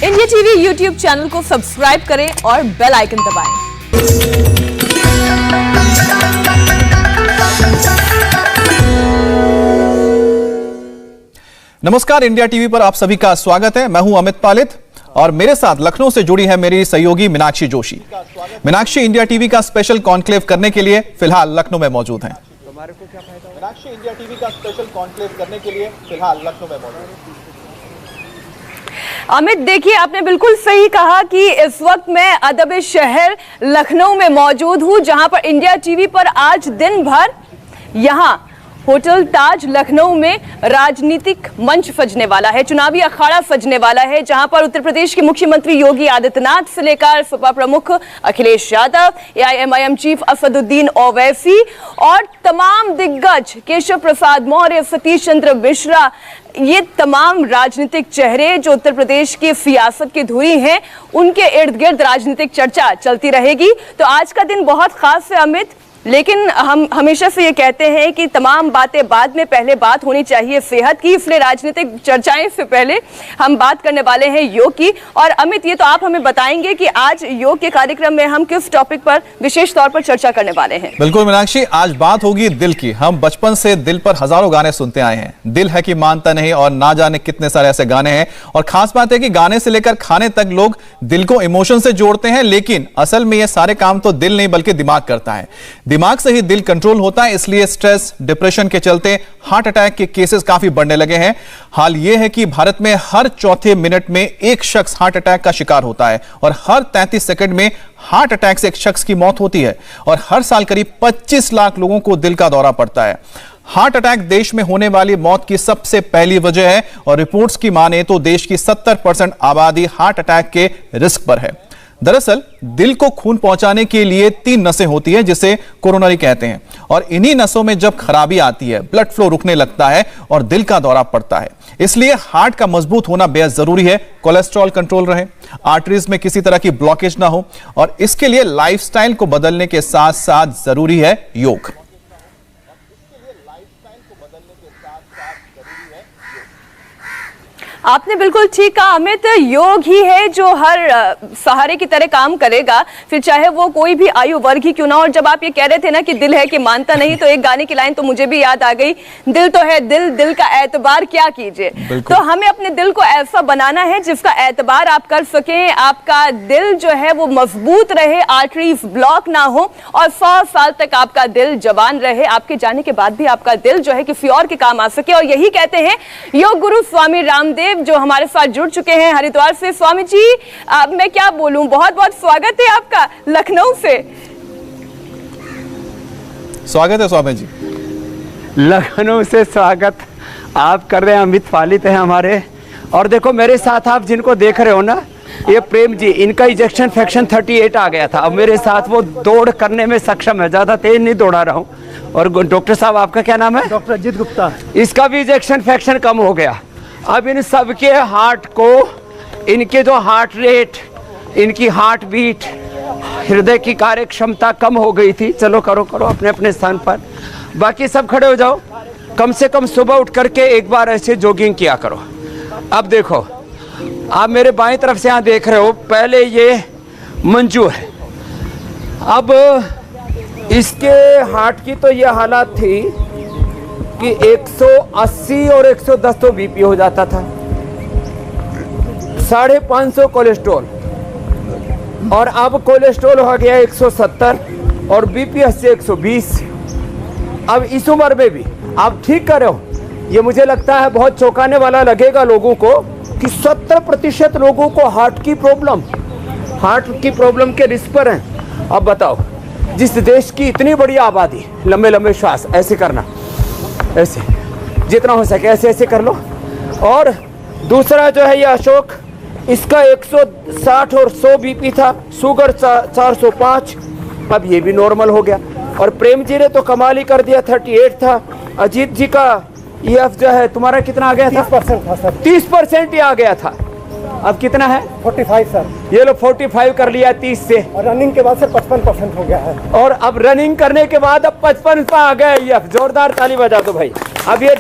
India TV YouTube channel को subscribe करें और बेल आइकन दबाएं। नमस्कार, इंडिया टीवी पर आप सभी का स्वागत है। मैं हूं अमित पालित और मेरे साथ लखनऊ से जुड़ी है मेरी सहयोगी मीनाक्षी जोशी। मीनाक्षी इंडिया टीवी का स्पेशल कॉन्क्लेव करने के लिए फिलहाल लखनऊ में मौजूद हैं। मीनाक्षी इंडिया टीवी का स्पेशल कॉन्क्लेव करने के लिए फिलहाल लखनऊ में मौजूद हैं। अमित, देखिए आपने बिल्कुल सही कहा कि इस वक्त मैं अदब शहर लखनऊ में मौजूद हूं, जहां पर इंडिया टीवी पर आज दिन भर यहां होटल ताज लखनऊ में राजनीतिक मंच सजने वाला है, चुनावी अखाड़ा सजने वाला है, जहां पर उत्तर प्रदेश के मुख्यमंत्री योगी आदित्यनाथ से लेकर सपा प्रमुख अखिलेश यादव, एआईएमआईएम चीफ असदुद्दीन ओवैसी और तमाम दिग्गज केशव प्रसाद मौर्य, सतीश चंद्र मिश्रा, ये तमाम राजनीतिक चेहरे जो उत्तर प्रदेश की सियासत की धुरी हैं, उनके इर्द गिर्द राजनीतिक चर्चा चलती रहेगी। तो आज का दिन बहुत खास है अमित, लेकिन हम हमेशा से ये कहते हैं कि तमाम बातें बाद में, पहले बात होनी चाहिए सेहत की, इसलिए राजनीतिक चर्चाएं से पहले हम बात करने वाले हैं योग की। और अमित, ये तो आप हमें बताएंगे कि आज योग के कार्यक्रम में हम किस टॉपिक पर विशेष तौर पर चर्चा करने वाले हैं। बिल्कुल मीनाक्षी, आज बात होगी दिल की। हम बचपन से दिल पर हजारों गाने सुनते आए हैं, दिल है कि मानता नहीं और ना जाने कितने सारे ऐसे गाने हैं। और खास बात है कि गाने से लेकर खाने तक लोग दिल को इमोशन से जोड़ते हैं, लेकिन असल में ये सारे काम तो दिल नहीं बल्कि दिमाग करता है। दिमाग से ही दिल कंट्रोल होता है, इसलिए स्ट्रेस, डिप्रेशन के चलते हार्ट अटैक के केसेस काफी बढ़ने लगे हैं। हाल यह है कि भारत में हर चौथे मिनट में एक शख्स हार्ट अटैक का शिकार होता है और हर 33 सेकंड में हार्ट अटैक से एक शख्स की मौत होती है और हर साल करीब 25 लाख लोगों को दिल का दौरा पड़ता है। हार्ट अटैक देश में होने वाली मौत की सबसे पहली वजह है और रिपोर्ट्स की माने तो देश की 70% आबादी हार्ट अटैक के रिस्क पर है। दरअसल दिल को खून पहुंचाने के लिए 3 नसें होती हैं, जिसे कोरोनरी कहते हैं, और इन्हीं नसों में जब खराबी आती है, ब्लड फ्लो रुकने लगता है और दिल का दौरा पड़ता है। इसलिए हार्ट का मजबूत होना बेहद जरूरी है। कोलेस्ट्रॉल कंट्रोल रहे, आर्टरीज में किसी तरह की ब्लॉकेज ना हो, और इसके लिए लाइफस्टाइल को बदलने के साथ साथ जरूरी है योग। आपने बिल्कुल ठीक कहा अमित, योग ही है जो हर सहारे की तरह काम करेगा, फिर चाहे वो कोई भी आयु वर्ग ही क्यों ना। और जब आप ये कह रहे थे ना कि दिल है कि मानता नहीं, तो एक गाने की लाइन तो मुझे भी याद आ गई, दिल तो है दिल, दिल का एतबार क्या कीजिए। तो हमें अपने दिल को ऐसा बनाना है जिसका एतबार आप कर सकें, आपका दिल जो है वो मजबूत रहे, आर्टरीज ब्लॉक ना हो और 100 साल तक आपका दिल जवान रहे, आपके जाने के बाद भी आपका दिल जो है किसी और के काम आ सके। और यही कहते हैं योग गुरु स्वामी रामदेव, जो हमारे साथ जुड़ चुके हैं हरिद्वार से। स्वामी जी, मैं क्या बोलूं, बहुत बहुत स्वागत है आपका लखनऊ से। स्वागत है स्वामी जी। लखनऊ से स्वागत आप कर रहे हैं, अमित पालित है हमारे। और देखो मेरे साथ आप जिनको देख रहे हो ना, ये प्रेम जी, इनका इजेक्शन फ्रैक्शन 38 आ गया था। अब मेरे साथ वो दौड़ करने में सक्षम है, ज्यादा तेज नहीं दौड़ा रहा हूँ। और डॉक्टर साहब, आपका क्या नाम है? डॉक्टर अजीत गुप्ता। इसका भी इजेक्शन फ्रैक्शन कम हो गया। अब इन सबके हार्ट को, इनके जो हार्ट रेट, इनकी हार्ट बीट, हृदय की कार्य क्षमता कम हो गई थी। चलो करो करो अपने अपने स्थान पर, बाकी सब खड़े हो जाओ। कम से कम सुबह उठ करके एक बार ऐसे जॉगिंग किया करो। अब देखो, आप मेरे बाएं तरफ से यहाँ देख रहे हो, पहले ये मंजू है। अब इसके हार्ट की तो ये हालत थी कि 180 और 110 तो बीपी हो जाता था, 550 कोलेस्ट्रॉल, और अब कोलेस्ट्रॉल हो गया 170 और बीपी 120। अब इस उम्र में भी आप ठीक कर रहे हो। ये मुझे लगता है बहुत चौंकाने वाला लगेगा लोगों को कि 70% लोगों को हार्ट की प्रॉब्लम के रिस्क पर हैं। अब बताओ, जिस देश की इतनी बड़ी आबादी, लंबे लंबे श्वास ऐसे करना, ऐसे जितना हो सके ऐसे ऐसे कर लो। और दूसरा जो है ये अशोक, इसका 160 और 100 बीपी था, शुगर 405, अब ये भी नॉर्मल हो गया। और प्रेम जी ने तो कमाल ही कर दिया, 38 था। अजीत जी का EF जो है, तुम्हारा कितना आ गया था? 30% था सर। 30% ही आ गया था। अब कितना है? 45 सर। ये लो 45 कर लिया 30 से, और रनिंग के बाद से 55% हो गया है। और अब रनिंग करने के बाद अब 55 पे आ गया EF। जोरदार ताली बजा दो भाई। अब ये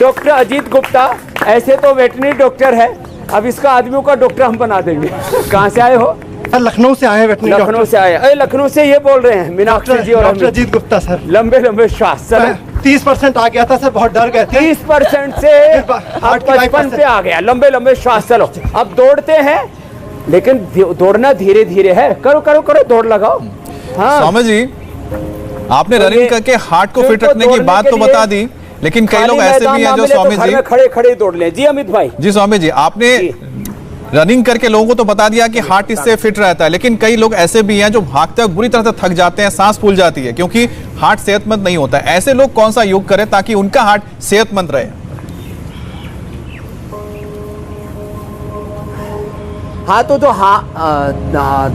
डॉक्टर अजीत गुप्ता, ऐसे तो वेटरनरी डॉक्टर है, अब इसका आदमियों का डॉक्टर हम बना देंगे। कहाँ से आए हो? सर लखनऊ से आए हैं वेटनरी लखनऊ से आए। अरे लखनऊ से ये बोल रहे हैं मीनाक्षी जी और डॉक्टर अजीत गुप्ता सर। लंबे लंबे श्वास सर। 30% आ गया था सर, बहुत डर गए थे। 30% से अब 55 पे आ गया। लंबे लंबे श्वास। चलो अब दौड़ते हैं, लेकिन दौड़ना धीरे धीरे है। करो करो करो, दौड़ लगाओ। हाँ स्वामी जी, आपने रनिंग करके हार्ट को फिट रखने की बात तो बता दी, लेकिन कई लोग ऐसे भी हैं जो स्वामी जी खड़े खड़े दौड़ लें। जी अमित भाई। जी स्वामी जी, आपने रनिंग करके लोगों को तो बता दिया कि हार्ट इससे फिट रहता है, लेकिन कई लोग ऐसे भी हैं जो भागते वक्त बुरी तरह से थक जाते हैं, सांस फूल जाती है क्योंकि हार्ट सेहतमंद नहीं होता है। ऐसे लोग कौन सा योग करें ताकि उनका हार्ट सेहतमंद रहे? हाँ तो जो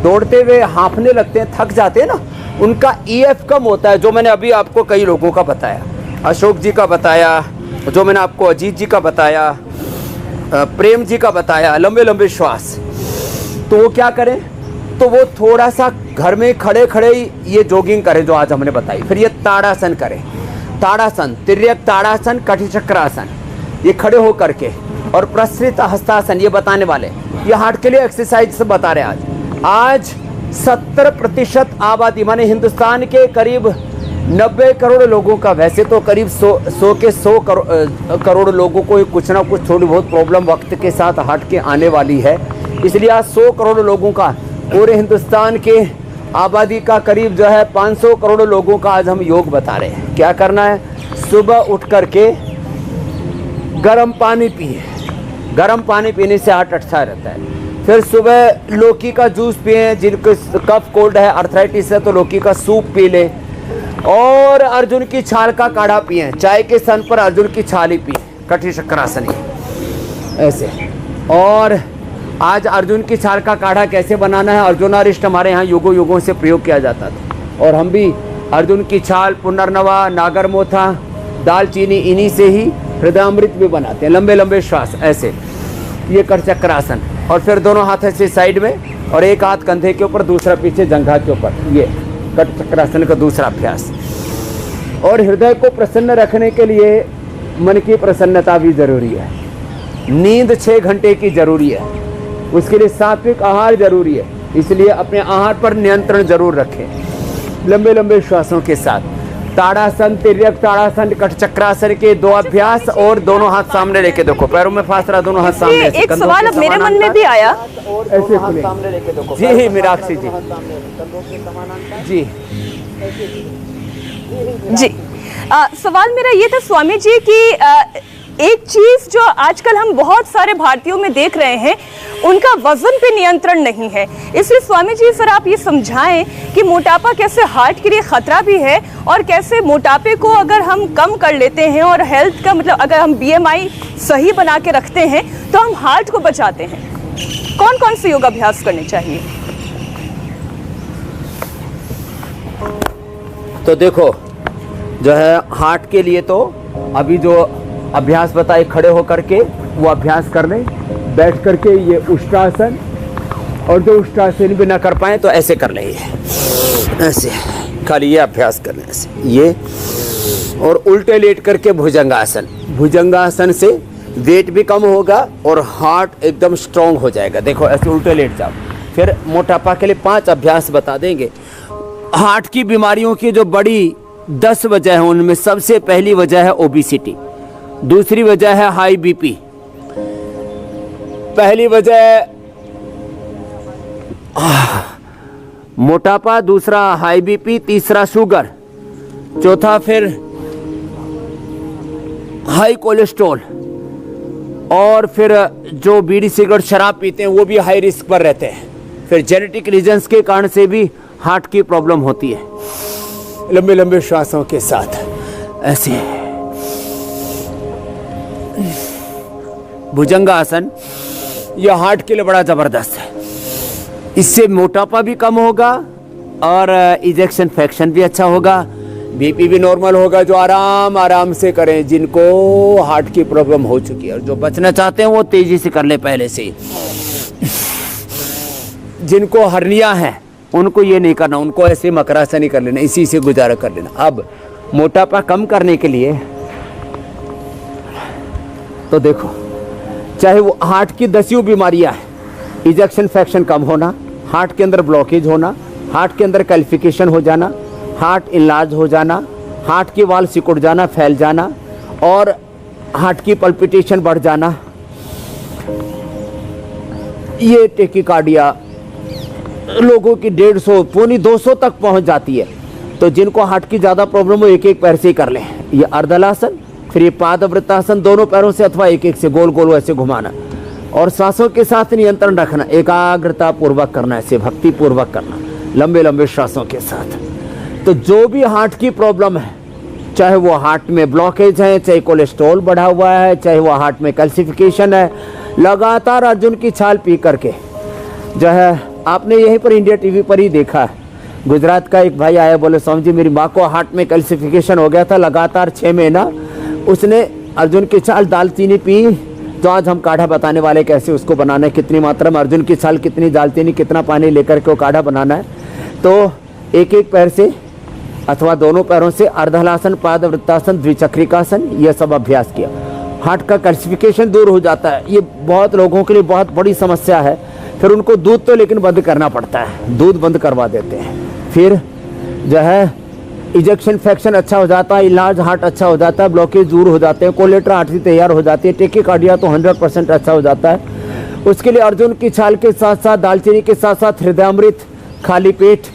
दौड़ते हुए हांफने लगते हैं, थक जाते हैं ना, उनका ईएफ कम होता है। जो मैंने अभी आपको कई लोगों का बताया, अशोक जी का बताया, जो मैंने आपको अजीत जी का बताया, प्रेम जी का बताया, लंबे लंबे श्वास। तो वो क्या करें? तो वो थोड़ा सा घर में खड़े खड़े ये जॉगिंग करें जो आज हमने बताई। फिर ये ताड़ासन करें। ताड़ासन, तिर्यक ताड़ासन, कटिचक्रासन, ये खड़े हो करके, और प्रसृत हस्तासन, ये बताने वाले, ये हार्ट के लिए एक्सरसाइज बता रहे हैं। आज 70% आबादी, माने हिंदुस्तान के करीब 90 करोड़ लोगों का, वैसे तो करीब 100 करोड़ लोगों को कुछ ना कुछ थोड़ी बहुत प्रॉब्लम वक्त के साथ हार्ट के आने वाली है। इसलिए आज 100 करोड़ लोगों का, पूरे हिंदुस्तान के आबादी का करीब जो है 500 करोड़ लोगों का आज हम योग बता रहे हैं। क्या करना है? सुबह उठ करके गर्म पानी पिए। गर्म पानी पीने से हार्ट अच्छा रहता है। फिर सुबह लौकी का जूस पिए। जिनको कफ कोल्ड है, अर्थराइटिस है, तो लौकी का सूप पी ले। और अर्जुन की छाल का काढ़ा पिए। चाय के सन पर अर्जुन की छाल ही पिए, कटिचक्रासन ऐसे। और आज अर्जुन की छाल का काढ़ा कैसे बनाना है? अर्जुनारिष्ट हमारे यहाँ युगों युगों से प्रयोग किया जाता था, और हम भी अर्जुन की छाल, पुनर्नवा, नागरमोथा, दालचीनी, इन्हीं से ही हृदयामृत भी बनाते हैं। लंबे लंबे श्वास ऐसे, ये कटिचक्रासन। और फिर दोनों हाथ ऐसे साइड में, और एक हाथ कंधे के ऊपर, दूसरा पीछे जंघा के ऊपर, ये कटिचक्रासन का दूसरा अभ्यास। और हृदय को प्रसन्न रखने के लिए मन की प्रसन्नता भी जरूरी है। नींद 6 घंटे की जरूरी है, उसके लिए सात्विक आहार जरूरी है। इसलिए अपने आहार पर नियंत्रण जरूर रखें। लंबे लंबे श्वासों के साथ ताड़ासन, तिर्यक ताड़ासन, कटिचक्रासन के 2 अभ्यास। और दोनों हाथ सामने लेके देखो, पैरों में फासला, दोनों हाथ सामने। एक सवाल अब मेरे मन में भी आया। ऐसे सामने लेके देखो। जी मीनाक्षी जी। जी जी सवाल मेरा ये था स्वामी जी कि एक चीज जो आजकल हम बहुत सारे भारतीयों में देख रहे हैं, उनका वजन पे नियंत्रण नहीं है। इसलिए स्वामी जी सर आप ये समझाएं कि मोटापा कैसे हार्ट के लिए खतरा भी है, और कैसे मोटापे को अगर हम कम कर लेते हैं और हेल्थ का मतलब अगर हम BMI सही बना के रखते हैं तो हम हार्ट को बचाते हैं। कौन कौन से योगाभ्यास करने चाहिए? तो देखो, जो है हार्ट के लिए तो अभी जो अभ्यास बताए, खड़े होकर के वो अभ्यास कर लें। बैठ करके ये उष्टासन, और जो उष्टासन भी ना कर पाए तो ऐसे कर लें, ऐसे खाली ये अभ्यास कर लें ऐसे, ये। और उल्टे लेट करके भुजंगासन। भुजंगासन से वेट भी कम होगा और हार्ट एकदम स्ट्रांग हो जाएगा। देखो ऐसे उल्टे लेट जाओ। फिर मोटापा के लिए 5 अभ्यास बता देंगे। हार्ट की बीमारियों की जो बड़ी 10 वजह है, उनमें सबसे पहली वजह है ओबिसिटी, दूसरी वजह है हाई बीपी, पहली वजह मोटापा, दूसरा हाई बीपी, तीसरा शुगर, चौथा फिर हाई कोलेस्ट्रॉल, और फिर जो बीड़ी सिगरेट शराब पीते हैं वो भी हाई रिस्क पर रहते हैं। फिर जेनेटिक रीजंस के कारण से भी हार्ट की प्रॉब्लम होती है। लंबे लंबे श्वासों के साथ ऐसे भुजंगासन, यह हार्ट के लिए बड़ा जबरदस्त है। इससे मोटापा भी कम होगा और इजेक्शन फ्रैक्शन भी अच्छा होगा, बीपी भी नॉर्मल होगा। जो आराम आराम से करें, जिनको हार्ट की प्रॉब्लम हो चुकी है, और जो बचना चाहते हैं वो तेजी से कर ले पहले से ही। जिनको हर्निया है उनको ये नहीं करना, उनको ऐसे मकरासन ही कर लेना, इसी से गुजारा कर लेना। अब मोटापा कम करने के लिए तो देखो, चाहे वो हार्ट की 10 बीमारियां हैं, इजेक्शन फ्रैक्शन कम होना, हार्ट के अंदर ब्लॉकेज होना, हार्ट के अंदर कैल्सिफिकेशन हो जाना, हार्ट इनलार्ज हो जाना, हार्ट की वाल सिकुड़ जाना, फैल जाना, और हार्ट की पल्पिटेशन बढ़ जाना, ये टेकिकार्डिया लोगों की 150 पौनी 200 तक पहुंच जाती है। तो जिनको हार्ट की ज़्यादा प्रॉब्लम हो एक एक पैर से ही कर लें, ये अर्धलासन, फिर ये पादवृत्तासन, दोनों पैरों से अथवा एक एक से गोल गोल वैसे घुमाना, और सांसों के साथ नियंत्रण रखना, एकाग्रता पूर्वक करना, ऐसे भक्ति पूर्वक करना, लंबे लंबे श्वासों के साथ। तो जो भी हार्ट की प्रॉब्लम है, चाहे वो हार्ट में ब्लॉकेज है, चाहे कोलेस्ट्रॉल बढ़ा हुआ है, चाहे वो हार्ट में कैल्सिफिकेशन है, लगातार अर्जुन की छाल पी करके जो है, आपने यहीं पर इंडिया टीवी पर ही देखा है, गुजरात का एक भाई आया, बोले स्वामी जी मेरी माँ को हार्ट में कैल्सिफिकेशन हो गया था, लगातार 6 महीना उसने अर्जुन की छाल दालचीनी पी। तो आज हम काढ़ा बताने वाले कैसे उसको बनाना है, कितनी मात्रा में अर्जुन की छाल, कितनी दालचीनी, कितना पानी लेकर के वो काढ़ा बनाना है। तो एक एक पैर से अथवा दोनों पैरों से अर्धहलासन, पादवृत्तासन, द्विचक्रिकासन, यह सब अभ्यास किया। हार्ट का कैल्सिफिकेशन दूर हो जाता है। ये बहुत लोगों के लिए बहुत बड़ी समस्या है। फिर उनको दूध तो लेकिन बंद करना पड़ता है, दूध बंद करवा देते हैं। फिर जो है इजेक्शन फ्रैक्शन अच्छा हो जाता है, इलाज हार्ट अच्छा हो जाता है, ब्लॉकेज दूर हो जाते हैं, कोलेटर आर्टरी तैयार हो जाती है, टेकिकार्डिया तो 100% अच्छा हो जाता है। उसके लिए अर्जुन की छाल के साथ साथ, दालचीनी के साथ साथ हृदयामृत, खाली पेट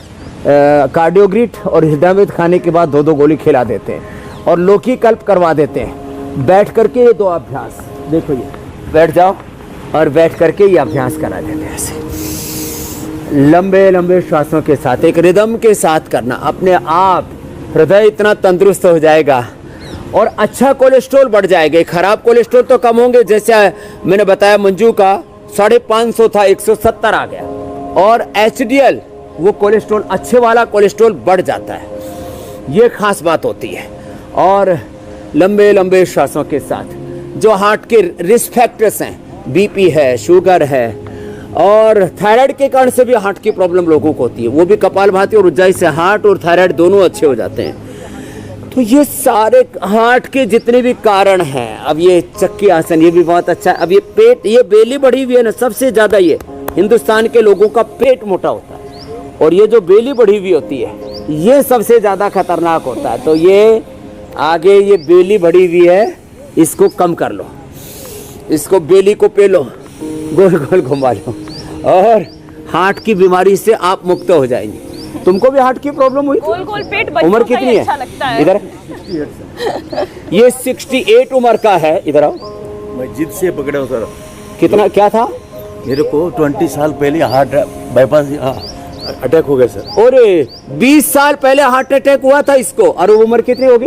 कार्डियोग्रिट और हृदयामृत खाने के बाद 2-2 गोली खिला देते हैं और लोकी कल्प करवा देते हैं। बैठ करके ये 2 अभ्यास देखो, ये बैठ जाओ और बैठ करके ये अभ्यास करा देते हैं, ऐसे लंबे लंबे श्वासों के साथ, एक रिदम के साथ करना। अपने आप हृदय इतना तंदुरुस्त हो जाएगा और अच्छा कोलेस्ट्रॉल बढ़ जाएगा। खराब कोलेस्ट्रॉल तो कम होंगे, जैसे मैंने बताया मंजू का 550 था, 170 आ गया। और HDL वो कोलेस्ट्रॉल, अच्छे वाला कोलेस्ट्रॉल बढ़ जाता है, ये खास बात होती है। और लंबे लंबे श्वासों के साथ जो हार्ट के रिस्क फैक्टर्स हैं, BP है, शुगर है और थायराइड के कारण से भी हार्ट की प्रॉब्लम लोगों को होती है, वो भी कपालभाति और उज्जाई से हार्ट और थायराइड दोनों अच्छे हो जाते हैं। तो ये सारे हार्ट के जितने भी कारण हैं, अब ये चक्की आसन ये भी बहुत अच्छा है। अब ये पेट, ये बेली बढ़ी हुई है ना, सबसे ज़्यादा ये हिंदुस्तान के लोगों का पेट मोटा होता है और ये जो बेली बढ़ी हुई होती है ये सबसे ज़्यादा खतरनाक होता है। तो ये आगे ये बेली बढ़ी हुई है, इसको कम कर लो, इसको बेली को पे लो, गोल गोल घुमा लो और हार्ट की बीमारी से आप मुक्त हो जाएंगे। तुमको भी हार्ट की प्रॉब्लम हुई थी? गोल गोल पेट, उम्र कितनी अच्छा लगता है? है। इधर ये 68 उम्र का है, इधर आओ। मैं जिद से पकड़ा हूँ सर। कितना क्या था? मेरे को 20 साल पहले हार्ट बाईपास अटैक हो गया सर। और 20 साल पहले हार्ट अटैक हुआ था इसको, और उम्र कितनी होगी?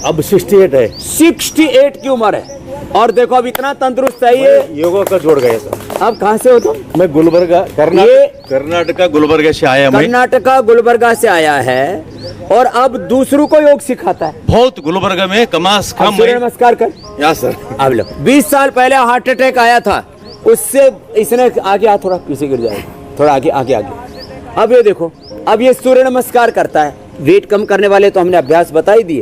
अब 68 है। 68 की उम्र है और देखो अब इतना तंदुरुस्त है ये। योगा का जोड़ गया सर। अब कहाँ से हो तुम? मैं गुलबर्गा, कर्नाटका गुलबर्गा से आया। मैं कर्नाटका गुलबर्गा से आया है और अब दूसरों को योग सिखाता है। बहुत गुलबर्गा में कमास कम। सूर्य नमस्कार कर। या सर। अब लो, 20 साल पहले हार्ट अटैक आया था, उससे इसने आगे आ, थोड़ा पीछे गिर जाएगा, थोड़ा आगे आगे आगे। अब ये देखो, अब ये सूर्य नमस्कार करता है। वेट कम करने वाले तो हमने अभ्यास बता ही दिए।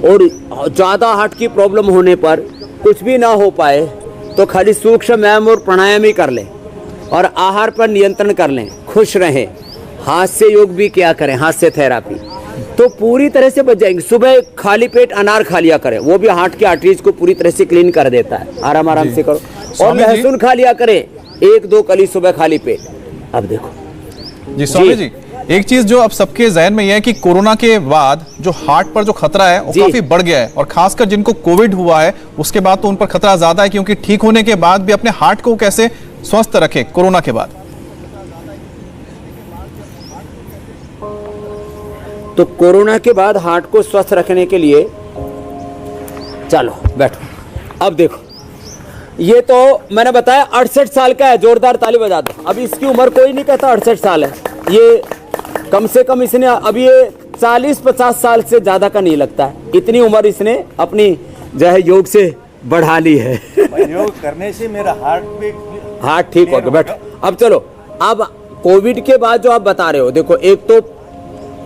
और ज़्यादा हार्ट की प्रॉब्लम होने पर कुछ भी ना हो पाए तो खाली सूक्ष्म व्यायाम और प्राणायाम ही कर लें और आहार पर नियंत्रण कर लें, खुश रहें। हाथ से योग भी क्या करें, हाथ से थेरापी, तो पूरी तरह से बच जाएंगे। सुबह खाली पेट अनार खा लिया करें, वो भी हार्ट की आर्टरीज को पूरी तरह से क्लीन कर देता है। आराम आराम से करो। और लहसुन खा लिया करें, 1-2 कली सुबह खाली पेट। अब देखो जी स्वामी जी, एक चीज जो अब सबके जहन में यह है कि कोरोना के बाद जो हार्ट पर जो खतरा है वो काफी बढ़ गया है, और खासकर जिनको कोविड हुआ है उसके बाद तो उन पर खतरा ज्यादा है, क्योंकि ठीक होने के बाद भी अपने हार्ट को कैसे स्वस्थ रखें कोरोना के बाद। तो कोरोना के बाद हार्ट को स्वस्थ रखने के लिए, चलो बैठो। अब देखो, ये तो मैंने बताया 68 साल का है, जोरदार ताली बजा दो। अब इसकी उम्र कोई नहीं कहता 68 साल है, ये कम से कम इसने अब ये 40-50 साल से ज्यादा का नहीं लगता है, इतनी उम्र इसने अपनी जो है योग से बढ़ा ली है। योग करने से मेरा हार्ट ठीक हो गया। बैठो। अब चलो, अब कोविड के बाद जो आप बता रहे हो, देखो एक तो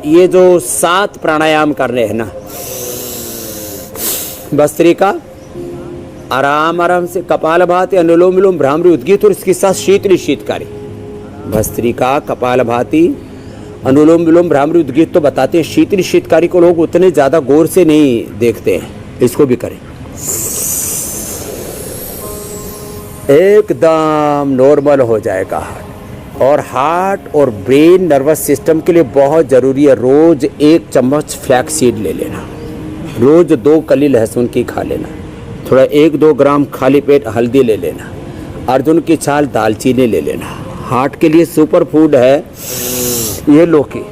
ये जो 7 प्राणायाम करने हैं ना, भस्त्रिका, आराम आराम से कपालभाति, अनुलोम विलोम, भ्रामरी, उद्गीत और इसके साथ शीतली शीतकारी। भस्त्रिका, कपालभाति, अनुलोम विलोम, भ्रामरी, उद्गीत तो बताते हैं। शीतली शीतकारी को लोग उतने ज़्यादा गौर से नहीं देखते हैं, इसको भी करें। एकदम नॉर्मल हो जाएगा हार्ट। और हार्ट और ब्रेन नर्वस सिस्टम के लिए बहुत ज़रूरी है रोज़ 1 चम्मच फ्लैक्स सीड ले लेना, रोज़ 2 कली लहसुन की खा लेना, थोड़ा 1-2 ग्राम खाली पेट हल्दी ले लेना, अर्जुन की छाल दालचीनी ले लेना। हार्ट के लिए सुपर फूड है ये लौकी।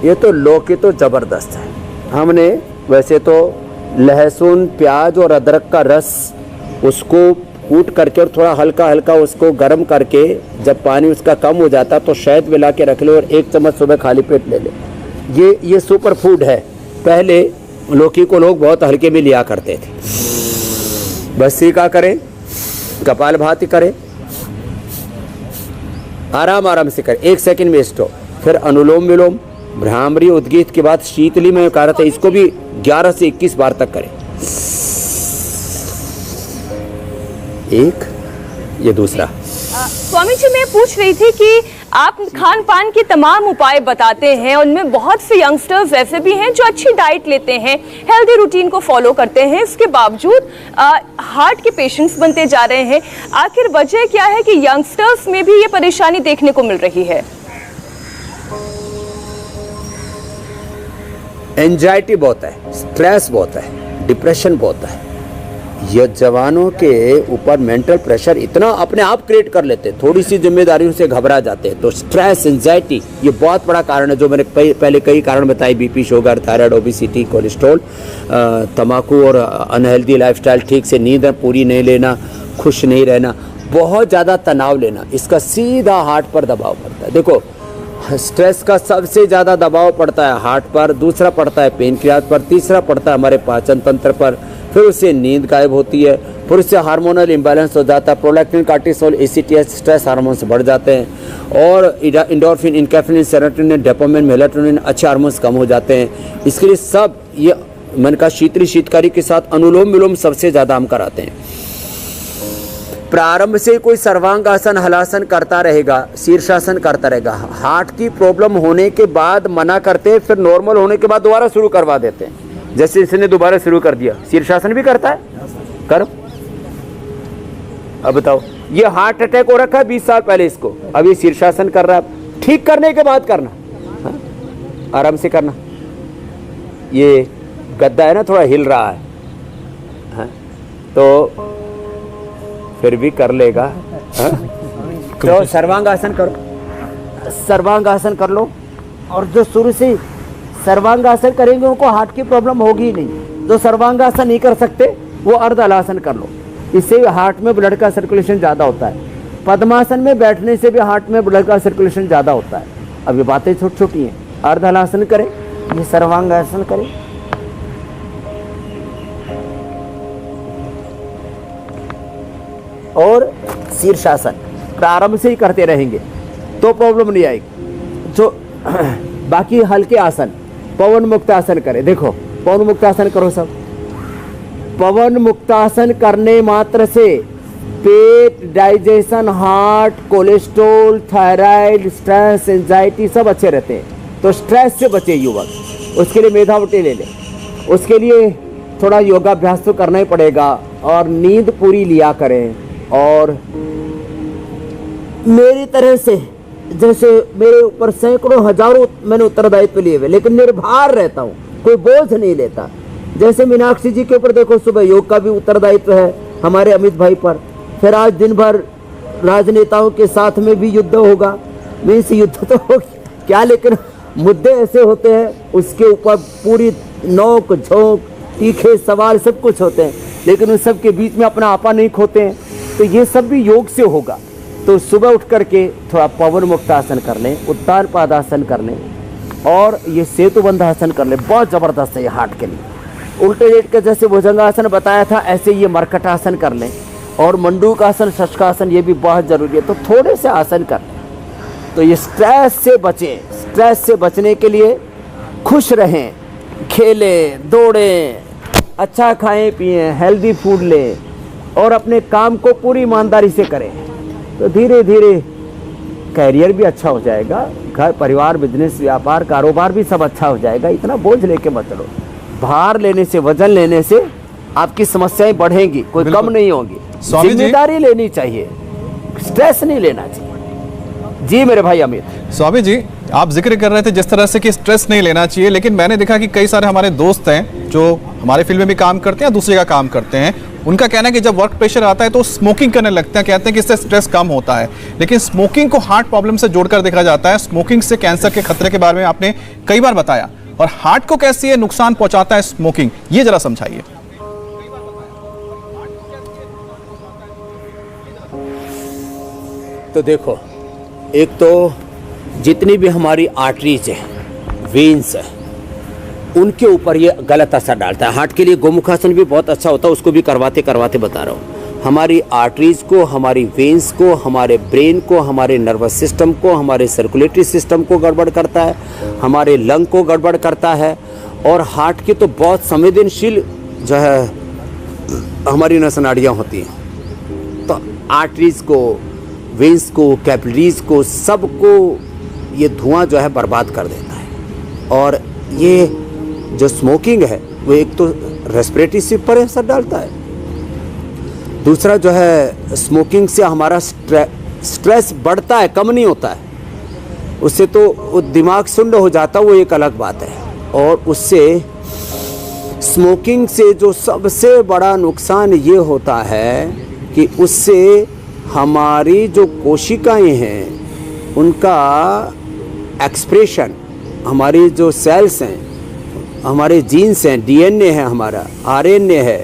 ये तो लौकी तो ज़बरदस्त है। हमने वैसे तो लहसुन, प्याज और अदरक का रस उसको कूट करके और थोड़ा हल्का हल्का उसको गर्म करके जब पानी उसका कम हो जाता तो शहद मिला के रख ले और 1 चम्मच सुबह खाली पेट ले ले। ये सुपर फूड है। पहले लौकी को लोग बहुत हल्के में लिया करते थे। भस्त्रिका करें, कपालभाति करें, आराम आराम से करें, 1 सेकंड में स्टॉप। फिर अनुलोम विलोम, भ्रामरी, उद्गीत के बाद शीतली में कहा था, इसको भी 11 से 21 बार तक करें। एक ये दूसरा। स्वामी जी, मैं पूछ रही थी कि आप खान पान के तमाम उपाय बताते हैं, उनमें बहुत से यंगस्टर्स ऐसे भी हैं जो अच्छी डाइट लेते हैं, हेल्दी रूटीन को फॉलो करते हैं, इसके बावजूद हार्ट के पेशेंट्स बनते जा रहे हैं। आखिर वजह क्या है कि यंगस्टर्स में भी ये परेशानी देखने को मिल रही है? एंजाइटी बहुत है, स्ट्रेस बहुत है, डिप्रेशन बहुत है। ये जवानों के ऊपर मेंटल प्रेशर इतना अपने आप क्रिएट कर लेते हैं, थोड़ी सी जिम्मेदारियों से घबरा जाते हैं। तो स्ट्रेस, एंजाइटी ये बहुत बड़ा कारण है, जो मैंने पहले कई कारण बताए, BP, sugar, thyroid, obesity, cholesterol, तंबाकू और अनहेल्दी लाइफस्टाइल, ठीक से नींद पूरी नहीं लेना, खुश नहीं रहना, बहुत ज़्यादा तनाव लेना, इसका सीधा हार्ट पर दबाव पड़ता है। देखो, स्ट्रेस का सबसे ज़्यादा दबाव पड़ता है हार्ट पर, दूसरा पड़ता है पेनक्रियाज पर, तीसरा पड़ता है हमारे पाचन तंत्र पर, फिर उससे नींद गायब होती है, फिर उससे हार्मोनल इम्बैलेंस हो जाता है, prolactin, cortisol, ACTH stress hormones बढ़ जाते हैं, और इंडोर्फिन, इनकेफ्रिन, सेरोटोनिन, डोपामाइन, मेलाटोनिन अच्छे हार्मोन्स कम हो जाते हैं। इसके लिए सब ये मैंने कहा शीतली शीतकारी के साथ अनुलोम विलोम सबसे ज़्यादा हम कराते हैं। प्रारंभ से कोई सर्वांगासन, हलासन करता रहेगा, शीर्षासन करता रहेगा। हार्ट की प्रॉब्लम होने के बाद मना करते हैं, फिर नॉर्मल होने के बाद दोबारा शुरू करवा देते हैं। जैसे इसने दोबारा शुरू कर दिया, शीर्षासन भी करता है, करो। अब बताओ, ये हार्ट अटैक हो रखा है 20 साल पहले इसको, अब ये शीर्षासन कर रहा है। ठीक करने के बाद करना, हा? आराम से करना। ये गद्दा है ना, थोड़ा हिल रहा है, हा? तो फिर भी कर लेगा, हा? तो सर्वांगासन करो, सर्वांगासन कर लो। और जो शुरू से सर्वांगासन करेंगे उनको हार्ट की प्रॉब्लम होगी ही नहीं। जो सर्वांगासन नहीं कर सकते वो अर्ध हलासन कर लो, इससे हार्ट में ब्लड का सर्कुलेशन ज़्यादा होता है। पद्मासन में बैठने से भी हार्ट में ब्लड का सर्कुलेशन ज़्यादा होता है। अब ये बातें छोटी छोटी हैं। अर्ध हलासन करें, ये सर्वांगासन करें। और शीर्षासन प्रारंभ से ही करते रहेंगे तो प्रॉब्लम नहीं आएगी। जो बाकी हल्के आसन, पवन मुक्तासन करें। देखो, पवन मुक्तासन करो सब। पवन मुक्तासन करने मात्र से पेट, digestion, heart, cholesterol, thyroid, stress, anxiety सब अच्छे रहते हैं। तो स्ट्रेस से बचे युवक, उसके लिए मेधावटी ले लें। उसके लिए थोड़ा योगाभ्यास तो करना ही पड़ेगा, और नींद पूरी लिया करें। और मेरी तरह से, जैसे मेरे ऊपर सैकड़ों हजारों मैंने उत्तरदायित्व लिए हुए, लेकिन निर्भर रहता हूँ, कोई बोझ नहीं लेता। जैसे मीनाक्षी जी के ऊपर देखो, सुबह योग का भी उत्तरदायित्व है हमारे अमित भाई पर। फिर आज दिन भर राजनेताओं के साथ में भी युद्ध होगा। मीन्स युद्ध तो हो क्या, लेकिन मुद्दे ऐसे होते हैं उसके ऊपर पूरी नोक झोंक, तीखे सवाल सब कुछ होते हैं, लेकिन उस सब के बीच में अपना आपा नहीं खोते हैं। तो ये सब भी योग से होगा। तो सुबह उठ करके थोड़ा पवन मुक्तासन कर लें, उत्तान पादासन कर लें, और ये सेतुबंधासन कर लें। बहुत ज़बरदस्त है ये हार्ट के लिए। उल्टे लेट के जैसे भुजंगासन बताया था, ऐसे ये मरकटासन कर लें। और मंडूकासन, शशकासन ये भी बहुत ज़रूरी है। तो थोड़े से आसन कर लें, तो ये स्ट्रेस से बचें। स्ट्रेस से बचने के लिए खुश रहें, खेलें, दौड़ें, अच्छा खाएं पिएं, हेल्दी फूड लें, और अपने काम को पूरी ईमानदारी से करें तो धीरे धीरे कैरियर भी अच्छा हो जाएगा, घर परिवार बिजनेस व्यापार कारोबार भी सब अच्छा हो जाएगा। इतना बोझ लेके मत चलो। भार लेने से, वजन लेने से आपकी समस्याएं बढ़ेंगी, कोई कम नहीं होगी। स्वामी जी। जिम्मेदारी लेनी चाहिए, स्ट्रेस नहीं लेना चाहिए। जी मेरे भाई अमित। स्वामी जी, आप जिक्र कर रहे थे जिस तरह से कि स्ट्रेस नहीं लेना चाहिए, लेकिन मैंने देखा कि कई सारे हमारे दोस्त हैं जो हमारे फील्ड में भी काम करते हैं, दूसरी जगह काम करते हैं, उनका कहना है कि जब वर्क प्रेशर आता है तो स्मोकिंग करने लगते हैं, कहते हैं कि इससे स्ट्रेस कम होता है। लेकिन स्मोकिंग को हार्ट प्रॉब्लम से जोड़कर देखा जाता है। स्मोकिंग से कैंसर के खतरे के बारे में आपने कई बार बताया, और हार्ट को कैसे नुकसान पहुंचाता है स्मोकिंग, ये जरा समझाइए। तो देखो, एक तो जितनी भी हमारी आर्टरीज है, वेन्स है, उनके ऊपर ये गलत असर डालता है। हार्ट के लिए गोमुखासन भी बहुत अच्छा होता है, उसको भी करवाते करवाते बता रहा हूँ। हमारी आर्टरीज को, हमारी वेन्स को, हमारे ब्रेन को, हमारे नर्वस सिस्टम को, हमारे सर्कुलेटरी सिस्टम को गड़बड़ करता है, हमारे लंग को गड़बड़ करता है। और हार्ट की तो बहुत संवेदनशील जो है हमारी नस नाड़ियाँ होती हैं, तो आर्टरीज को, वेन्स को, कैपिलरीज को, सबको ये धुआं जो है बर्बाद कर देता है। और ये जो स्मोकिंग है वो एक तो रेस्पिरेटरी सिस्टम पर असर डालता है, दूसरा जो है स्मोकिंग से हमारा स्ट्रेस बढ़ता है, कम नहीं होता है। उससे तो वो दिमाग सुन्न हो जाता है, वो एक अलग बात है। और उससे स्मोकिंग से जो सबसे बड़ा नुकसान ये होता है कि उससे हमारी जो कोशिकाएं हैं उनका एक्सप्रेशन, हमारी जो सेल्स हैं, हमारे जीन्स हैं, डीएनए है, हमारा आरएनए है,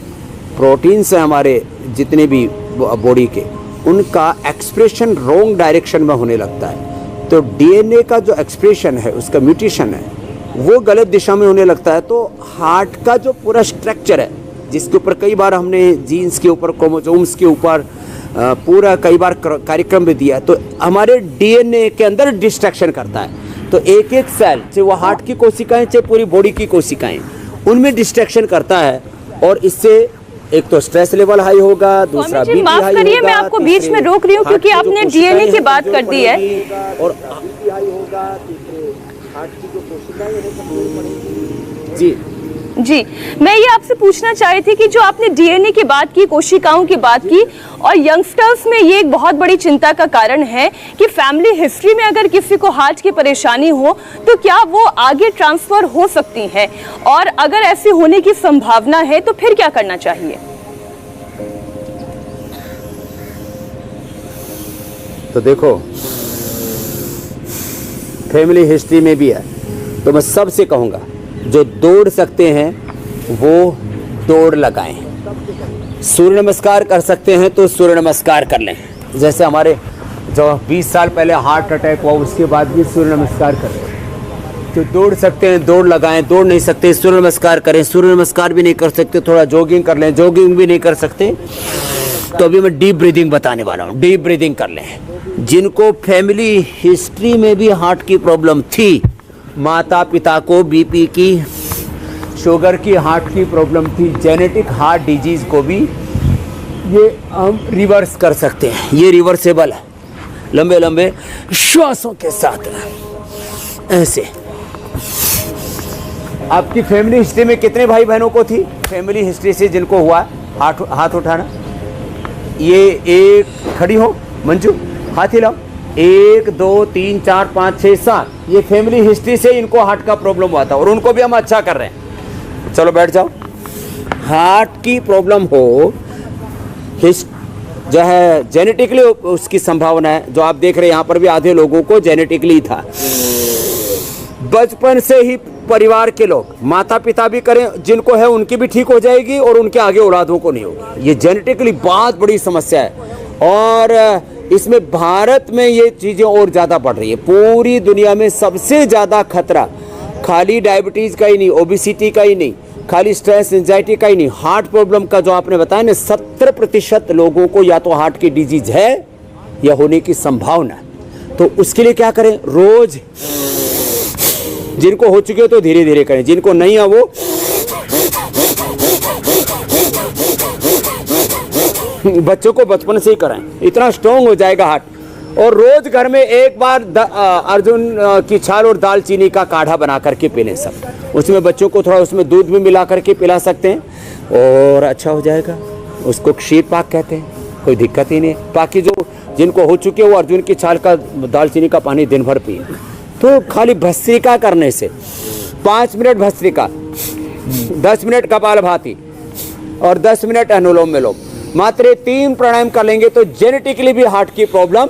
प्रोटीन्स हैं हमारे जितने भी बॉडी के, उनका एक्सप्रेशन रॉन्ग डायरेक्शन में होने लगता है। तो डीएनए का जो एक्सप्रेशन है, उसका म्यूटेशन है, वो गलत दिशा में होने लगता है। तो हार्ट का जो पूरा स्ट्रक्चर है, जिसके ऊपर कई बार हमने जीन्स के ऊपर, क्रोमोसोम्स के ऊपर पूरा कई बार कार्यक्रम भी दिया, तो हमारे डीएनए के अंदर डिस्ट्रैक्शन करता है। तो एक एक सेल, चाहे वो हार्ट की कोशिकाएं, चाहे पूरी बॉडी की कोशिकाएं, उनमें डिस्ट्रैक्शन करता है। और इससे एक तो स्ट्रेस लेवल हाई होगा, दूसरा बीपी हाई होगा। माफ करिए, मैं आपको बीच में रोक रही हूँ क्योंकि आपने डीएनए की बात कर दी है। और बीपी हाई होगा, तीसरे हार्ट की जो कोशिकाएं हैं कमजोर पड़ेंगी। जी जी, मैं ये आपसे पूछना चाह रही थी कि जो आपने डीएनए की बात की, कोशिकाओं की बात की, और यंगस्टर्स में ये एक बहुत बड़ी चिंता का कारण है कि फैमिली हिस्ट्री में अगर किसी को हार्ट की परेशानी हो तो क्या वो आगे ट्रांसफर हो सकती है, और अगर ऐसे होने की संभावना है तो फिर क्या करना चाहिए? तो देखो, फैमिली हिस्ट्री में भी है, तो मैं सबसे कहूँगा जो दौड़ सकते हैं वो दौड़ लगाएं। सूर्य नमस्कार कर सकते हैं तो सूर्य नमस्कार कर लें। जैसे हमारे जो 20 साल पहले हार्ट अटैक हुआ, उसके बाद भी सूर्य नमस्कार करें। तो दौड़ सकते हैं दौड़ लगाएं, दौड़ नहीं सकते सूर्य नमस्कार करें, सूर्य नमस्कार भी नहीं कर सकते थोड़ा जॉगिंग कर लें, जॉगिंग भी नहीं कर सकते तो अभी मैं डीप ब्रीदिंग बताने वाला हूँ, डीप ब्रीदिंग कर लें। जिनको फैमिली हिस्ट्री में भी हार्ट की प्रॉब्लम थी, माता पिता को बीपी की, शुगर की, हार्ट की प्रॉब्लम थी, जेनेटिक हार्ट डिजीज को भी ये हम रिवर्स कर सकते हैं। ये रिवर्सेबल है। लंबे लंबे श्वासों के साथ ऐसे। आपकी फैमिली हिस्ट्री में कितने भाई बहनों को थी? फैमिली हिस्ट्री से जिनको हुआ, हाथ उठाना। ये एक खड़ी हो मंजू, हाथ हिलाओ। 1 2 3 4 5 6 7, ये फैमिली हिस्ट्री से इनको हार्ट का प्रॉब्लम हुआ था और उनको भी हम अच्छा कर रहे हैं। चलो बैठ जाओ। हार्ट की प्रॉब्लम हो, जो है जेनेटिकली उसकी संभावना है। जो आप देख रहे हैं यहाँ पर भी आधे लोगों को जेनेटिकली था। बचपन से ही परिवार के लोग, माता पिता भी करें जिनको है उनकी भी ठीक हो जाएगी और उनके आगे औलादों को नहीं होगी। ये जेनेटिकली बहुत बड़ी समस्या है और इसमें भारत में ये चीज़ें और ज़्यादा बढ़ रही है। पूरी दुनिया में सबसे ज़्यादा खतरा खाली डायबिटीज़ का ही नहीं, ओबेसिटी का ही नहीं, खाली स्ट्रेस एंजाइटी का ही नहीं, हार्ट प्रॉब्लम का जो आपने बताया ना, 70% लोगों को या तो हार्ट की डिजीज है या होने की संभावना। तो उसके लिए क्या करें? रोज जिनको हो चुके हो तो धीरे धीरे करें, जिनको नहीं है वो बच्चों को बचपन से ही कराएं, इतना स्ट्रॉन्ग हो जाएगा हार्ट। और रोज घर में एक बार अर्जुन की छाल और दालचीनी का काढ़ा बना करके पी लें सब। उसमें बच्चों को थोड़ा उसमें दूध भी मिला करके पिला सकते हैं और अच्छा हो जाएगा। उसको क्षीर पाक कहते हैं, कोई दिक्कत ही नहीं है। बाकी जो जिनको हो चुके वो अर्जुन की छाल का दालचीनी का पानी दिन भर पिए। तो खाली भस्त्रिका करने से 5 मिनट भस्त्रिका, 10 मिनट कपालभाति और 10 मिनट अनुलोम विलोम, मात्र 3 प्राणायाम कर लेंगे तो जेनेटिकली भी हार्ट की प्रॉब्लम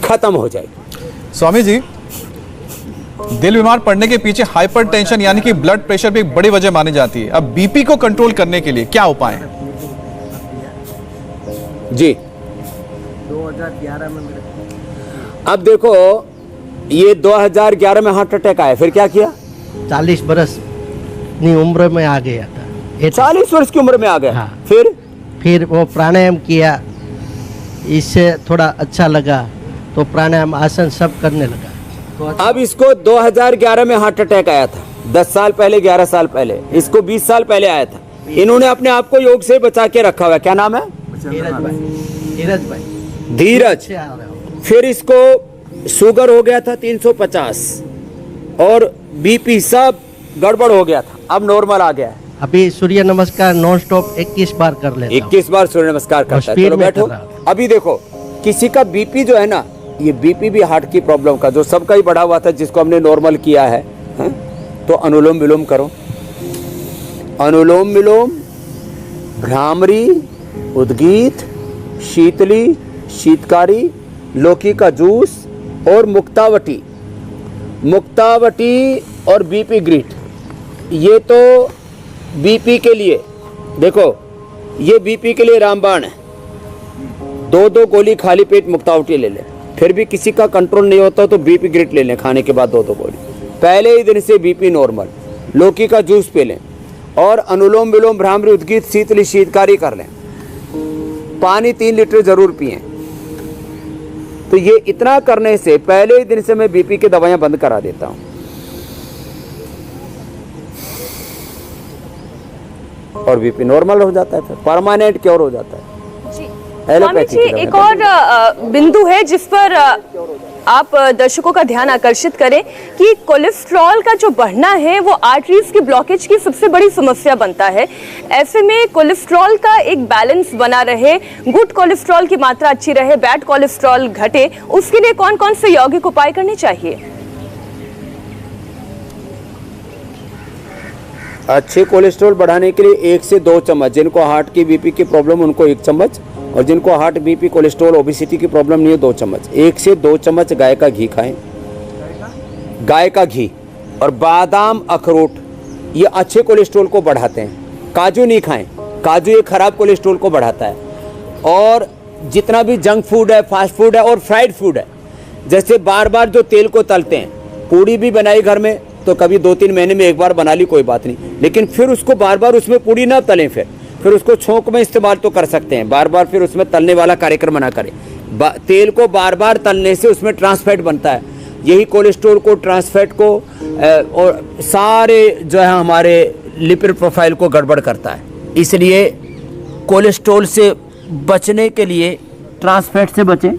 खत्म हो जाएगी। स्वामी जी, दिल बीमार पड़ने के पीछे हाइपरटेंशन यानी कि ब्लड प्रेशर भी एक बड़ी वजह मानी जाती है। अब बीपी को कंट्रोल करने के लिए क्या उपाय हैं? जी 2011 में अब देखो, ये 2011 में हार्ट अटैक आया, फिर क्या किया? 40 बरस की उम्र में आ गया था। 40 वर्ष की उम्र में आ गया। हाँ। फिर वो प्राणायाम किया, इससे थोड़ा अच्छा लगा तो प्राणायाम आसन सब करने लगा। तो अब इसको 2011 में हार्ट अटैक आया था, 10 साल पहले, 11 साल पहले, इसको 20 साल पहले आया था। इन्होंने अपने आप को योग से बचा के रखा हुआ है। क्या नाम है? धीरज भाई। धीरज। फिर इसको शुगर हो गया था 350 और बीपी सब गड़बड़ हो गया था, अब नॉर्मल आ गया है। अभी सूर्य नमस्कार नॉन स्टॉप 21 बार कर लेता हूं। 21 बार सूर्य नमस्कार करता है। स्पीड चलो में बैठो। कर रहा हूं। अभी देखो, किसी का बीपी जो है ना, ये बीपी भी हार्ट की प्रॉब्लम का, जो सबका ही बढ़ा हुआ था, जिसको हमने नॉर्मल किया है, तो अनुलोम विलोम करो। अनुलोम विलोम, भ्रामरी, उद्गीत, शीतली, शीतकारी, लौकी का जूस और मुक्तावटी। मुक्तावटी और बीपी ग्रीट, ये तो बीपी के लिए, देखो ये बीपी के लिए रामबाण है। 2-2 गोली खाली पेट मुक्तावटी ले लें, फिर भी किसी का कंट्रोल नहीं होता तो बीपी ग्रिट ले लें खाने के बाद 2-2 गोली। पहले ही दिन से बीपी नॉर्मल, लौकी का जूस पी लें और अनुलोम विलोम, भ्रामरी, उद्गीत, शीतली, शीतकारी कर लें। पानी 3 लीटर जरूर पिएं। तो ये इतना करने से पहले ही दिन से मैं बीपी की दवाइयां बंद करा देता हूं और बीपी नॉर्मल हो जाता है, फिर परमानेंट क्योर हो जाता है। स्वामी जी, एक और बिंदु है जिस पर आप दर्शकों का ध्यान आकर्षित करें कि कोलेस्ट्रॉल का जो बढ़ना है वो आर्टरीज की ब्लॉकेज की सबसे बड़ी समस्या बनता है। ऐसे में कोलेस्ट्रॉल का एक बैलेंस बना रहे, गुड कोलेस्ट्रॉल की मात्रा अच्छी रहे, बैड कोलेस्ट्रॉल घटे, उसके लिए कौन कौन से यौगिक उपाय करने चाहिए? अच्छे कोलेस्ट्रॉल बढ़ाने के लिए 1 से 2 चम्मच, जिनको हार्ट की बीपी की प्रॉब्लम उनको 1 चम्मच, और जिनको हार्ट बीपी कोलेस्ट्रॉल ओबेसिटी की प्रॉब्लम नहीं है 2 चम्मच। 1 से 2 चम्मच गाय का घी खाएं। गाय का घी और बादाम, अखरोट, ये अच्छे कोलेस्ट्रॉल को बढ़ाते हैं। काजू नहीं खाएं, काजू ये खराब कोलेस्ट्रॉल को बढ़ाता है। और जितना भी जंक फूड है, फास्ट फूड है और फ्राइड फूड है, जैसे बार बार जो तेल को तलते हैं, पूड़ी भी बनाई घर में तो कभी 2-3 महीने में एक बार बना ली, कोई बात नहीं, लेकिन फिर उसको बार बार उसमें पूड़ी ना तलें। फिर उसको छोंक में इस्तेमाल तो कर सकते हैं, बार बार फिर उसमें तलने वाला कार्यक्रम ना करें। तेल को बार बार तलने से उसमें ट्रांसफैट बनता है, यही कोलेस्ट्रॉल को, ट्रांसफैट को और सारे जो है हमारे लिपिड प्रोफाइल को गड़बड़ करता है। इसलिए कोलेस्ट्रॉल से बचने के लिए ट्रांसफैट से बचें,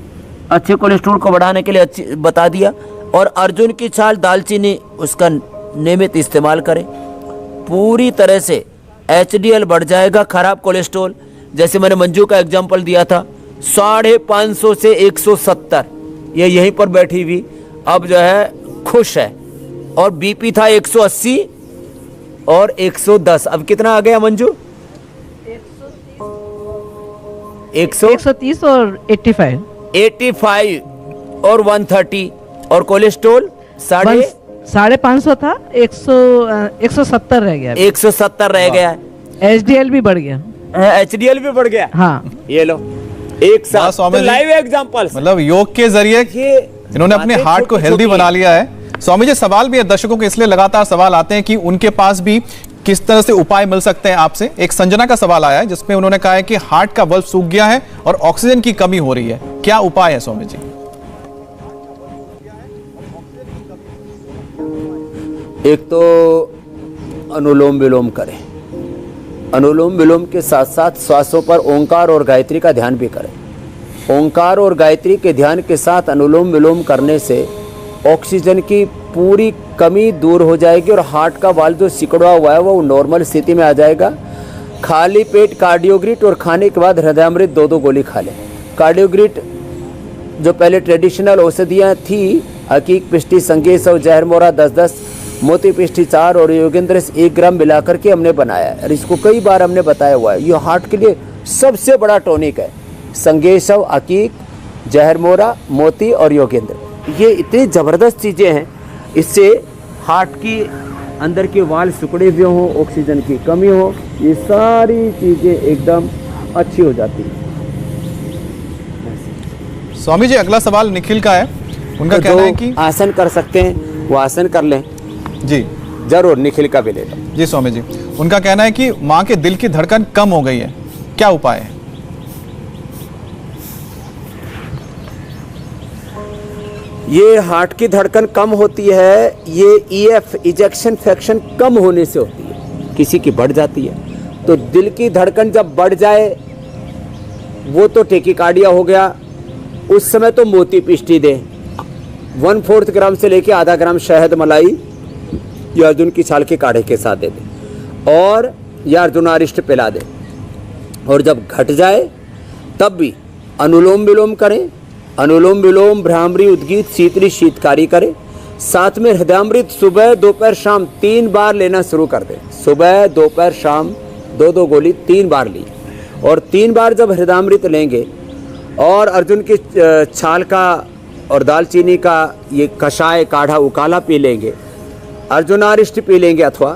अच्छे कोलेस्ट्रॉल को बढ़ाने के लिए अच्छी बता दिया। और अर्जुन की छाल, दालचीनी, उसका नियमित इस्तेमाल करें। पूरी तरह से HDL बढ़ जाएगा, खराब कोलेस्ट्रॉल, जैसे मैंने मंजू का एग्जांपल दिया था, 550 से 170, ये यहीं पर बैठी हुई अब जो है खुश है। और बीपी था 180 और 110, अब कितना आ गया मंजू? 130 और 85 और 130, और कोलेस्ट्रॉल 550 था, 170 रह गया। 170 रह गया। HDL भी बढ़ गया। HDL भी बढ़ गया। हाँ, ये लो एक साथ लाइव एग्जांपल, मतलब योग के जरिए इन्होंने अपने हार्ट को हेल्दी बना लिया है। स्वामी जी, सवाल भी है दर्शकों के, इसलिए लगातार सवाल आते हैं कि उनके पास भी किस तरह से उपाय मिल सकते हैं आपसे। एक संजना का सवाल आया है जिसमें उन्होंने कहा है कि हार्ट का बल्ब सूख गया है और ऑक्सीजन की कमी हो रही है, क्या उपाय है स्वामी जी? एक तो अनुलोम विलोम करें। अनुलोम विलोम के साथ साथ श्वासों पर ओंकार और गायत्री का ध्यान भी करें। ओंकार और गायत्री के ध्यान के साथ अनुलोम विलोम करने से ऑक्सीजन की पूरी कमी दूर हो जाएगी और हार्ट का वाल्व जो सिकुड़ा हुआ है वो नॉर्मल स्थिति में आ जाएगा। खाली पेट कार्डियोग्रिट और खाने के बाद हृदयामृत 2-2 गोली खा लें। कार्डियोग्रिट जो पहले ट्रेडिशनल औषधियाँ थी, हकीक, पिष्टी, संगेश और जहर मोरा 10-10, मोती पिष्टी 4 और योगेंद्र 1 ग्राम मिलाकर के हमने बनाया है और इसको कई बार हमने बताया हुआ है। ये हार्ट के लिए सबसे बड़ा टॉनिक है। संगेशव, अकीक, जहर मोरा, मोती और योगेंद्र, ये इतनी ज़बरदस्त चीज़ें हैं। इससे हार्ट की अंदर के वाल सिकुड़े हुए हों, ऑक्सीजन की कमी हो, ये सारी चीज़ें एकदम अच्छी हो जाती हैं। स्वामी जी, अगला सवाल निखिल का है। उनका तो कहना है कि आसन कर सकते हैं वो आसन कर लें। जी जरूर, निखिल का भी ले लो। जी स्वामी जी, उनका कहना है कि माँ के दिल की धड़कन कम हो गई है, क्या उपाय है? ये हार्ट की धड़कन कम होती है, ये ईएफ इजेक्शन फ्रैक्शन कम होने से होती है, किसी की बढ़ जाती है। तो दिल की धड़कन जब बढ़ जाए वो तो टेकिकार्डिया हो गया, उस समय तो मोती पिष्टी दे, 1/4 ग्राम से लेके आधा ग्राम शहद मलाई या अर्जुन की छाल के काढ़े के साथ दे दे और या अर्जुनारिष्ट पिला दे। और जब घट जाए तब भी अनुलोम विलोम करें। अनुलोम विलोम, भ्रामरी, उद्गीत, शीतली, शीतकारी करें। साथ में हृदयामृत सुबह, दोपहर, शाम 3 बार लेना शुरू कर दें। सुबह, दोपहर, शाम 2-2 गोली 3 बार ली और 3 बार जब हृदयामृत लेंगे और अर्जुन की छाल का और दालचीनी का ये कषाय काढ़ा उकाला पी लेंगे, अर्जुनारिष्ट पी लेंगे अथवा,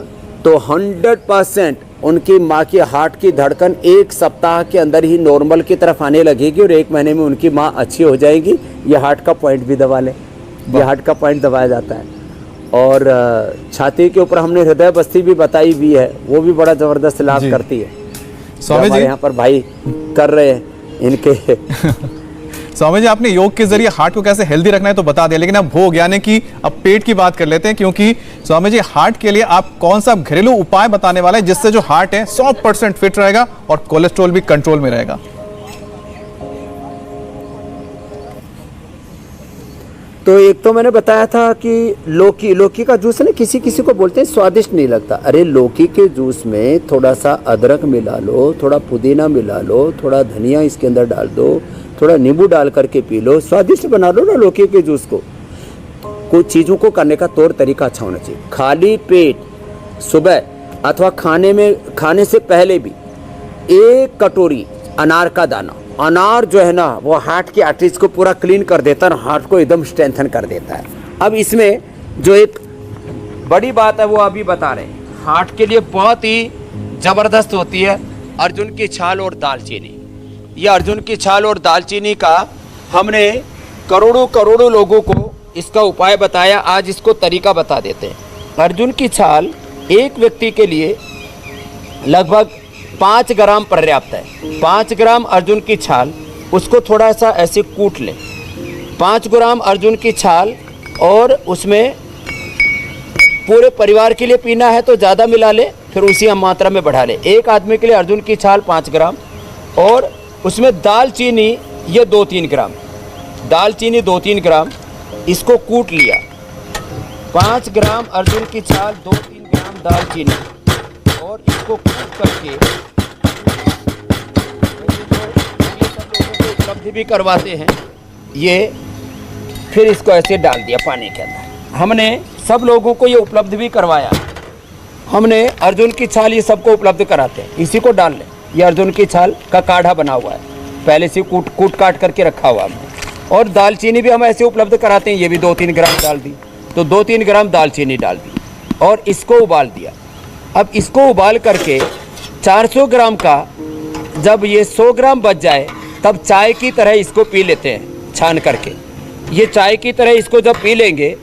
तो 100% उनकी माँ की हार्ट की धड़कन 1 सप्ताह के अंदर ही नॉर्मल की तरफ आने लगेगी और 1 महीने में उनकी माँ अच्छी हो जाएगी। ये हार्ट का पॉइंट भी दबा लें, ये हार्ट का पॉइंट दबाया जाता है। और छाती के ऊपर हमने हृदय बस्ती भी बताई हुई है, वो भी बड़ा ज़बरदस्त लाभ करती है। स्वामी जी, यहाँ पर भाई कर रहे हैं इनके स्वामी जी, आपने योग के जरिए हार्ट को कैसे हेल्दी रखना है तो बता दिया, लेकिन अब भोग यानी कि अब पेट की बात कर लेते हैं, क्योंकि स्वामी जी हार्ट के लिए आप कौन सा घरेलू उपाय बताने वाले हैं जिससे जो हार्ट है 100% फिट रहेगा और कोलेस्ट्रॉल भी कंट्रोल में रहेगा? तो एक तो मैंने बताया था कि लौकी का जूस है ना, किसी किसी को बोलते हैं स्वादिष्ट नहीं लगता। अरे लौकी के जूस में थोड़ा सा अदरक मिला लो, थोड़ा पुदीना मिला लो, थोड़ा धनिया इसके अंदर डाल दो, थोड़ा नींबू डाल करके पी लो, स्वादिष्ट बना लो ना लौकी के जूस को। कुछ चीज़ों को करने का तौर तरीका अच्छा होना चाहिए। खाली पेट सुबह अथवा खाने से पहले भी 1 कटोरी अनार का दाना, अनार जो है ना वो हार्ट की आर्टरीज को पूरा क्लीन कर देता है, हार्ट को एकदम स्ट्रेंथन कर देता है। अब इसमें जो एक बड़ी बात है वो अभी बता रहे हैं, हार्ट के लिए बहुत ही ज़बरदस्त होती है अर्जुन की छाल और दालचीनी। ये अर्जुन की छाल और दालचीनी का हमने करोड़ों लोगों को इसका उपाय बताया, आज इसको तरीका बता देते हैं। अर्जुन की छाल एक व्यक्ति के लिए लगभग 5 ग्राम पर्याप्त है। 5 ग्राम अर्जुन की छाल, उसको थोड़ा सा ऐसे कूट लें। 5 ग्राम अर्जुन की छाल और उसमें पूरे परिवार के लिए पीना है तो ज़्यादा मिला ले, फिर उसी मात्रा में बढ़ा ले। एक आदमी के लिए अर्जुन की छाल 5 ग्राम और उसमें दालचीनी ये 2-3 ग्राम, दालचीनी 2-3 ग्राम, इसको कूट लिया। 5 ग्राम अर्जुन की छाल, 2-3 ग्राम दालचीनी और इसको कूट करके उपलब्ध भी करवाते हैं ये, फिर इसको ऐसे डाल दिया पानी के अंदर। हमने सब लोगों को ये उपलब्ध भी करवाया। हमने अर्जुन की छाल ये सबको उपलब्ध कराते हैं, इसी को डाल लें। ये अर्जुन की छाल का काढ़ा बना हुआ है, पहले से कूट काट करके रखा हुआ है। और दालचीनी भी हम ऐसे उपलब्ध कराते हैं, ये भी 2-3 ग्राम डाल दी, तो 2-3 ग्राम दालचीनी डाल दी और इसको उबाल दिया। अब इसको उबाल करके 400 ग्राम का जब ये 100 ग्राम बच जाए तब चाय की तरह इसको पी लेते हैं छान करके। ये चाय की तरह इसको जब पी लेंगे,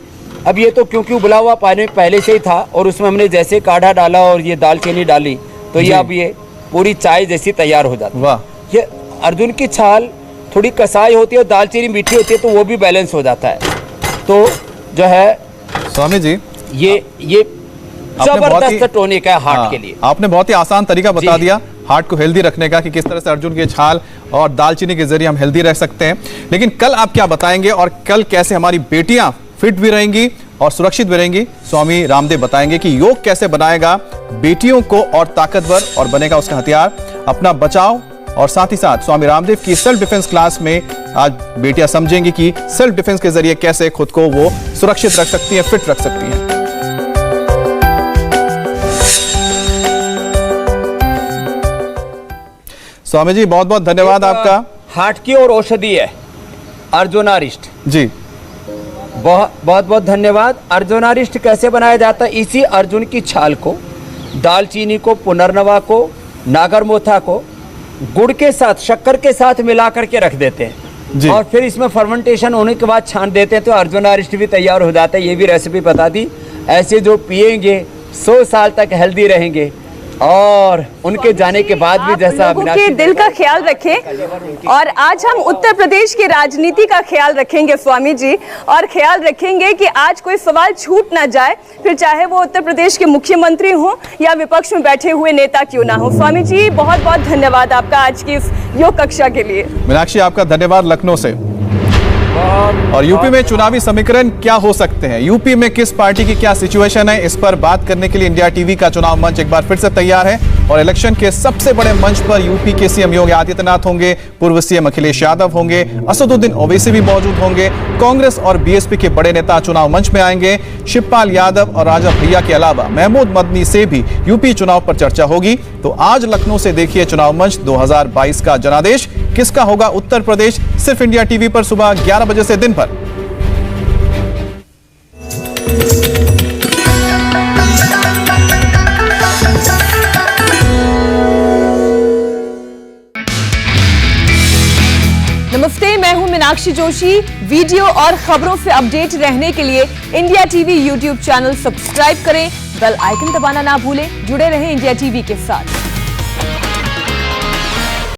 अब ये तो क्योंकि उबला हुआ पानी पहले से ही था और उसमें हमने जैसे काढ़ा डाला और ये दालचीनी डाली तो ये अब ये पूरी चाय जैसी तैयार हो जाती है। वाह। ये अर्जुन की छाल थोड़ी कसाई होती है और दालचीनी मीठी होती है तो वो भी बैलेंस हो जाता है। तो जो है स्वामी जी ये आपने बहुत ही- जबरदस्त टॉनिक है हार्ट हाँ, के लिए। आपने बहुत ही आसान तरीका बता जी। दिया हार्ट को हेल्दी रखने का कि किस तरह से अर्जुन की छाल और दालचीनी के जरिए हम हेल्दी रह सकते हैं। लेकिन कल आप क्या बताएंगे और कल कैसे हमारी बेटियां फिट भी रहेंगी और सुरक्षित भी रहेंगी? स्वामी रामदेव बताएंगे कि योग कैसे बनाएगा बेटियों को और ताकतवर और बनेगा उसका हथियार अपना बचाव। और साथ ही साथ स्वामी रामदेव की सेल्फ डिफेंस क्लास में आज बेटियां समझेंगी कि सेल्फ डिफेंस के जरिए कैसे खुद को वो सुरक्षित रख सकती हैं, फिट रख सकती हैं। स्वामी जी बहुत बहुत धन्यवाद आपका। हार्ट की और औषधि है अर्जुनारिष्ट। जी बहुत बहुत धन्यवाद। अर्जुनारिष्ट कैसे बनाया जाता है? इसी अर्जुन की छाल को, दालचीनी को, पुनर्नवा को, नागरमोथा को गुड़ के साथ, शक्कर के साथ मिला करके रख देते जी। हैं और फिर इसमें फर्मेंटेशन होने के बाद छान देते हैं तो अर्जुनारिष्ट भी तैयार हो जाता है। ये भी रेसिपी बता दी। ऐसे जो पिएंगे 100 साल तक हेल्दी रहेंगे और उनके जाने के बाद भी आप जैसा लोगों के दिल का ख्याल रखें। और आज हम उत्तर प्रदेश की राजनीति का ख्याल रखेंगे स्वामी जी, और ख्याल रखेंगे कि आज कोई सवाल छूट ना जाए, फिर चाहे वो उत्तर प्रदेश के मुख्यमंत्री हों या विपक्ष में बैठे हुए नेता क्यों ना हो। स्वामी जी बहुत बहुत धन्यवाद आपका आज की इस योग कक्षा के लिए। मीनाक्षी आपका धन्यवाद लखनऊ से। और यूपी में चुनावी समीकरण क्या हो सकते हैं, यूपी में किस पार्टी की क्या सिचुएशन है, इस पर बात करने के लिए इंडिया टीवी का चुनाव मंच एक बार फिर से तैयार है। और इलेक्शन के सबसे बड़े मंच पर यूपी के सीएम योगी आदित्यनाथ होंगे, पूर्व सीएम अखिलेश यादव होंगे, असदुद्दीन ओवैसी भी मौजूद होंगे, कांग्रेस और बीएसपी के बड़े नेता चुनाव मंच में आएंगे। शिवपाल यादव और राजा भैया के अलावा महमूद मदनी से भी यूपी चुनाव पर चर्चा होगी। तो आज लखनऊ से देखिए चुनाव मंच 2022 का जनादेश किसका होगा उत्तर प्रदेश, सिर्फ इंडिया टीवी पर सुबह 11 बजे से दिन भर। नमस्ते, मैं हूं मीनाक्षी जोशी। वीडियो और खबरों से अपडेट रहने के लिए India TV YouTube channel subscribe करें, बेल आइकन दबाना ना भूलें। जुड़े रहें इंडिया टीवी के साथ।